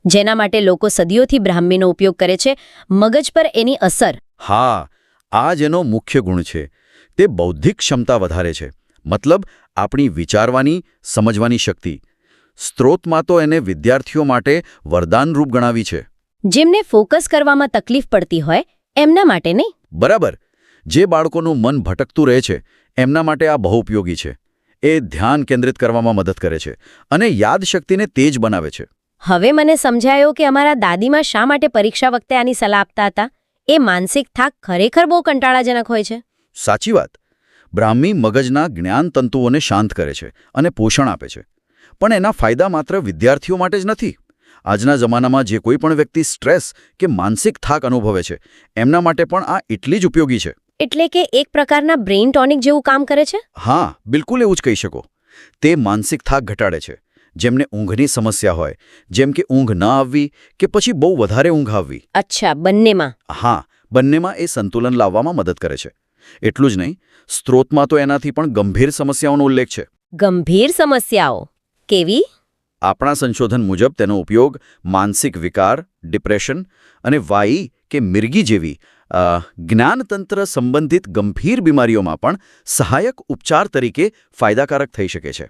જેના માટે લોકો સદીઓથી બ્રાહ્મીનો ઉપયોગ કરે છે મગજ પર એની અસર. હા, આ જ એનો મુખ્ય ગુણ છે. તે બૌદ્ધિક ક્ષમતા વધારે છે, મતલબ આપણી વિચારવાની, સમજવાની શક્તિ. સ્ત્રોતમાં તો એને વિદ્યાર્થીઓ માટે વરદાનરૂપ ગણાવી છે. જેમને ફોકસ કરવામાં તકલીફ પડતી હોય એમના માટે નહીં? બરાબર. જે બાળકોનું મન ભટકતું રહે છે એમના માટે આ બહુ ઉપયોગી છે. એ ધ્યાન કેન્દ્રિત કરવામાં મદદ કરે છે અને યાદશક્તિને તેજ બનાવે છે. હવે મને સમજાયો કે અમારા દાદીમાં શા માટે પરીક્ષા વખતે આની સલાહ આપતા હતા. એ માનસિક થાક ખરેખર બહુ કંટાળાજનક હોય છે. સાચી વાત. બ્રાહ્મી મગજના જ્ઞાન તંતુઓને શાંત કરે છે અને પોષણ આપે છે. પણ એના ફાયદા માત્ર વિદ્યાર્થીઓ માટે જ નથી. આજના જમાનામાં જે કોઈ પણ વ્યક્તિ સ્ટ્રેસ કે માનસિક થાક અનુભવે છે એમના માટે પણ આ એટલી જ ઉપયોગી છે. એટલે કે એક પ્રકારના બ્રેઇન ટોનિક જેવું કામ કરે છે? હા, બિલકુલ એવું જ કહી શકો. તે માનસિક થાક ઘટાડે છે. જેમને ઊંઘની સમસ્યા હોય, જેમ કે ઊંઘ ન આવવી કે પછી બહુ વધારે ઊંઘ આવવી. અચ્છા, બંનેમાં? હા, બંનેમાં એ સંતુલન લાવવામાં મદદ કરે છે. એટલું જ નહીં, સ્ત્રોતમાં તો એનાથી પણ ગંભીર સમસ્યાઓનો ઉલ્લેખ છે. ગંભીર સમસ્યાઓ કેવી? આપણા સંશોધન મુજબ તેનો ઉપયોગ માનસિક વિકાર, ડિપ્રેશન અને વાઈ કે મિર્ગી જેવી જ્ઞાનતંત્ર સંબંધિત ગંભીર બીમારીઓમાં પણ સહાયક ઉપચાર તરીકે ફાયદાકારક થઈ શકે છે.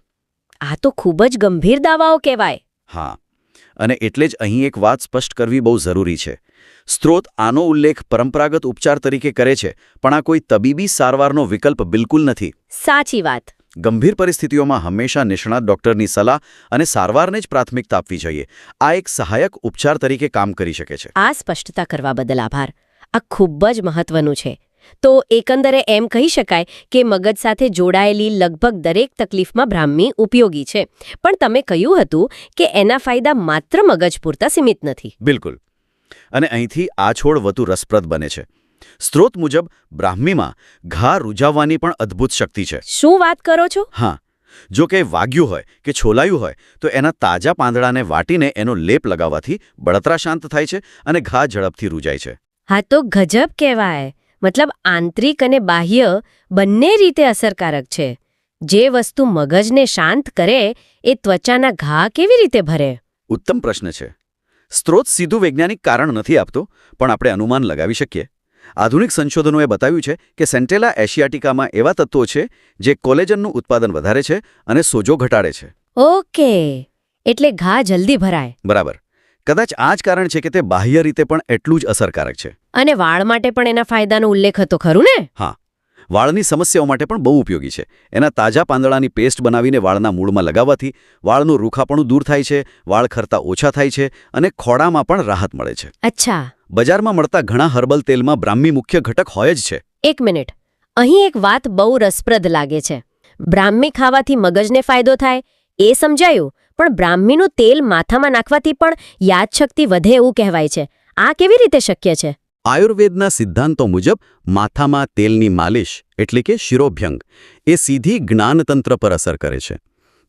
આ તો ખૂબ જ ગંભીર દાવાઓ કહેવાય. હા, અને એટલે જ અહીં એક વાત સ્પષ્ટ કરવી બહુ જરૂરી છે. સ્ત્રોત આનો ઉલ્લેખ પરંપરાગત ઉપચાર તરીકે કરે છે, પણ આ કોઈ તબીબી સારવારનો વિકલ્પ બિલકુલ નથી. સાચી વાત. ગંભીર પરિસ્થિતિઓમાં હંમેશા નિષ્ણાત ડોક્ટરની સલાહ અને સારવારને જ પ્રાથમિકતા આપવી જોઈએ. આ એક સહાયક ઉપચાર તરીકે કામ કરી શકે છે. આ સ્પષ્ટતા કરવા બદલ આભાર. આ ખૂબ જ મહત્વનું છે. તો એકંદરે એમ કહી શકાય કે મગજ સાથે જોડાયેલી લગભગ દરેક તકલીફમાં બ્રાહ્મી ઉપયોગી છે. પણ તમે કહ્યું હતું કે એના ફાયદા માત્ર મગજ પૂરતા સીમિત નથી. બિલકુલ. અને અહીંથી આ છોડ વધુ રસપ્રદ બને છે. સ્ત્રોત મુજબ બ્રાહ્મીમાં ઘા રૂજાવવાની પણ અદ્ભુત શક્તિ છે. શું વાત કરો છો? હા, જો કે વાગ્યું હોય કે છોલાયું હોય તો એના તાજા પાંદડાને વાટીને એનો લેપ લગાવવાથી બળતરા શાંત થાય છે અને ઘા ઝડપથી રૂજાય છે. હા, તો ગજબ કહેવાય. મતલબ આંતરિક અને બાહ્ય બંને રીતે અસરકારક છે. જે વસ્તુ મગજને શાંત કરે એ ત્વચાના ઘા કેવી રીતે ભરે? ઉત્તમ પ્રશ્ન છે. સ્ત્રોત સીધું વૈજ્ઞાનિક કારણ નથી આપતો, પણ આપણે અનુમાન લગાવી શકીએ. આધુનિક સંશોધનોએ બતાવ્યું છે કે સેન્ટેલા એશિયાટિકામાં એવા તત્વો છે જે કોલેજનનું ઉત્પાદન વધારે છે અને સોજો ઘટાડે છે. ઓકે, એટલે ઘા જલ્દી ભરાય. બરાબર. કદાચ આ જ કારણ છે કે તે બાહ્ય રીતે પણ એટલું જ અસરકારક છે. અને વાળ માટે પણ એના ફાયદાનો ઉલ્લેખ હતો ખરું ને? હા, વાળની સમસ્યાઓ માટે પણ બહુ ઉપયોગી છે. એના તાજા પાંદડાની પેસ્ટ બનાવીને વાળના મૂળમાં લગાવવાથી વાળનું રૂખાપણું દૂર થાય છે, વાળ ખરતા ઓછા થાય છે અને ખોડામાં પણ રાહત મળે છે. અચ્છા. બજારમાં મળતા ઘણા હર્બલ તેલમાં બ્રાહ્મી મુખ્ય ઘટક હોય જ છે. એક મિનિટ, અહીં એક વાત બહુ રસપ્રદ લાગે છે. બ્રાહ્મી ખાવાથી મગજને ફાયદો થાય એ સમજાયું, પણ બ્રાહ્મીનું તેલ માથામાં નાખવાથી પણ યાદશક્તિ વધે એવું કહેવાય છે. આ કેવી રીતે શક્ય છે? આયુર્વેદના સિદ્ધાંતો મુજબ માથામાં તેલની માલિશ એટલે કે શિરોભ્યંગ એ સીધી જ્ઞાનતંત્ર પર અસર કરે છે.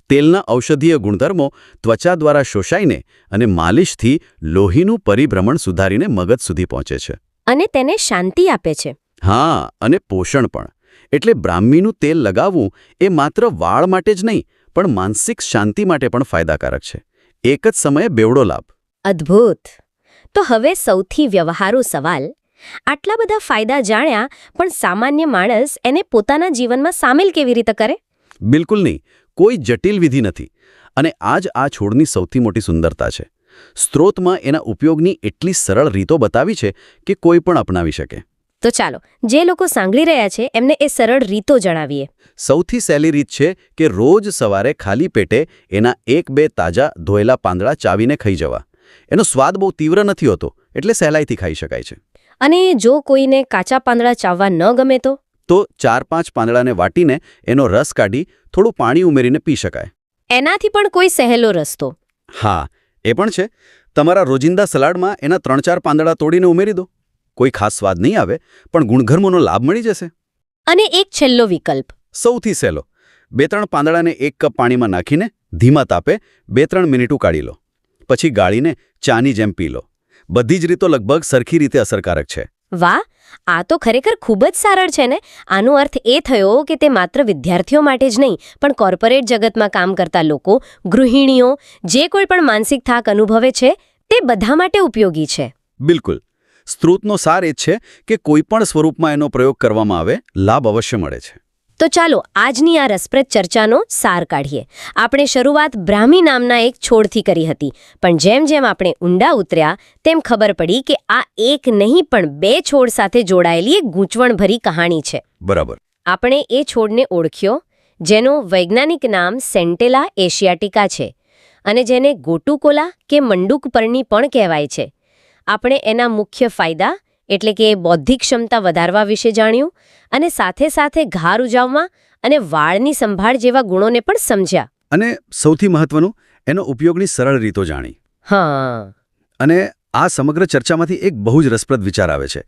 તેલના ઔષધીય ગુણધર્મો ત્વચા દ્વારા શોષાઈને અને માલિશથી લોહીનું પરિભ્રમણ સુધારીને મગજ સુધી પહોંચે છે. અને તેને શાંતિ આપે છે. હા, અને પોષણ પણ. એટલે બ્રાહ્મીનું તેલ લગાવવું એ માત્ર વાળ માટે જ નહીં, પણ માનસિક શાંતિ માટે પણ ફાયદાકારક છે. એક જ સમયે બેવડો લાભ. અદ્ભુત. તો હવે સૌથી વ્યવહારુ સવાલ, આટલા બધા ફાયદા જાણ્યા પણ સામાન્ય માણસ એને પોતાના જીવનમાં સામેલ કેવી રીતે કરે? બિલકુલ નહીં. કોઈ જટિલ વિધિ નથી. અને આ છોડની સૌથી મોટી સુંદરતા છે. સ્ત્રોતમાં એના ઉપયોગની એટલી સરળ રીતો બતાવી છે કે કોઈ પણ અપનાવી શકે. તો ચાલો, જે લોકો સાંભળી રહ્યા છે એમને એ સરળ રીતો જણાવીએ. સૌથી સહેલી રીત છે કે રોજ સવારે ખાલી પેટે એના 1-2 તાજા ધોયેલા પાંદડા ચાવીને ખાઈ જવા. એનો સ્વાદ બહુ તીવ્ર નથી હોતો, એટલે સહેલાઈથી ખાઈ શકાય છે. અને જો કોઈને કાચા પાંદડા ચાવવા ન ગમે તો? તો 4-5 પાંદડાને વાટીને એનો રસ કાઢી થોડું પાણી ઉમેરીને પી શકાય. એનાથી પણ કોઈ સહેલો રસ્તો? હા, એ પણ છે. તમારા રોજિંદા સલાડમાં એના 3-4 પાંદડા તોડીને ઉમેરી દો. કોઈ ખાસ સ્વાદ નહીં આવે, પણ ગુણધર્મોનો લાભ મળી જશે. અને એક છેલ્લો વિકલ્પ, સૌથી સહેલો. 2-3 પાંદડાને 1 કપ પાણીમાં નાખીને ધીમા તાપે 2-3 મિનિટ ઉકાળી લો. પછી ગાળીને ચાની જેમ પી લો. બધી જ રીતો લગભગ સરખી રીતે અસરકારક છે. વાહ, આ તો ખરેખર ખૂબ જ સરળ છે ને. આનો અર્થ એ થયો કે તે માત્ર વિદ્યાર્થીઓ માટે જ નહીં, પણ કોર્પોરેટ જગતમાં કામ કરતા લોકો, ગૃહિણીઓ, જે કોઈ પણ માનસિક થાક અનુભવે છે તે બધા માટે ઉપયોગી છે. બિલકુલ. સ્ત્રોતનો સાર એ છે કે કોઈપણ સ્વરૂપમાં એનો પ્રયોગ કરવામાં આવે લાભ અવશ્ય મળે છે. તો ચાલો આજની આ રસપ્રદ ચર્ચાનો સાર કાઢીએ. આપણે શરૂઆત બ્રાહ્મી નામના એક છોડથી કરી હતી, પણ જેમ જેમ આપણે ઊંડા ઉતર્યા તેમ ખબર પડી કે આ એક નહીં પણ 2 છોડ સાથે જોડાયેલી એક ગૂંચવણભરી કહાણી છે. બરાબર. આપણે એ છોડને ઓળખ્યો, જેનું વૈજ્ઞાનિક નામ સેન્ટેલા એશિયાટિકા છે અને જેને ગોટુકોલા કે મંડુકપર્ણી પણ કહેવાય છે. આપણે એના મુખ્ય ફાયદા એટલે કે બૌદ્ધિક ક્ષમતા વધારવા વિશે જાણ્યું અને સાથે સાથે ઘા રૂજાવવા અને વાળની સંભાળ જેવા ગુણોને પણ સમજ્યા. અને સૌથી મહત્વનું, એનો ઉપયોગની સરળ રીતો જાણી. હા. અને આ સમગ્ર ચર્ચામાંથી એક બહુ જ રસપ્રદ વિચાર આવે છે.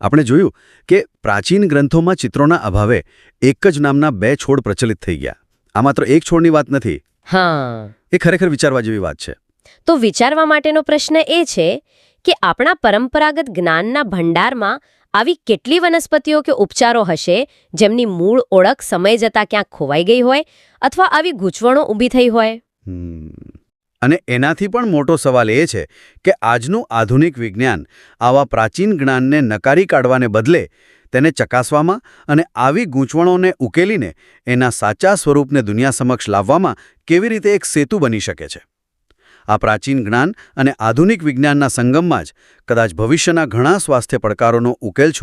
આપણે જોયું કે પ્રાચીન ગ્રંથોમાં ચિત્રોના અભાવે એક જ નામના 2 છોડ પ્રચલિત થઈ ગયા. આ માત્ર એક છોડની વાત નથી. હા. એ ખરેખર વિચારવા જેવી વાત છે. તો વિચારવા માટેનો પ્રશ્ન એ છે કે આપણા પરંપરાગત જ્ઞાનના ભંડારમાં આવી કેટલી વનસ્પતિઓ કે ઉપચારો હશે જેમની મૂળ ઓળખ સમય જતાં ક્યાંક ખોવાઈ ગઈ હોય અથવા આવી ગૂંચવણો ઊભી થઈ હોય. અને એનાથી પણ મોટો સવાલ એ છે કે આજનું આધુનિક વિજ્ઞાન આવા પ્રાચીન જ્ઞાનને નકારી કાઢવાને બદલે તેને ચકાસવામાં અને આવી ગૂંચવણોને ઉકેલીને એના સાચા સ્વરૂપને દુનિયા સમક્ષ લાવવામાં કેવી રીતે એક સેતુ બની શકે છે. આ પ્રાચીન જ્ઞાન અને આધુનિક વિજ્ઞાનના સંગમમાં જ કદાચ ભવિષ્યના ઘણા સ્વાસ્થ્ય પડકારોનો ઉકેલ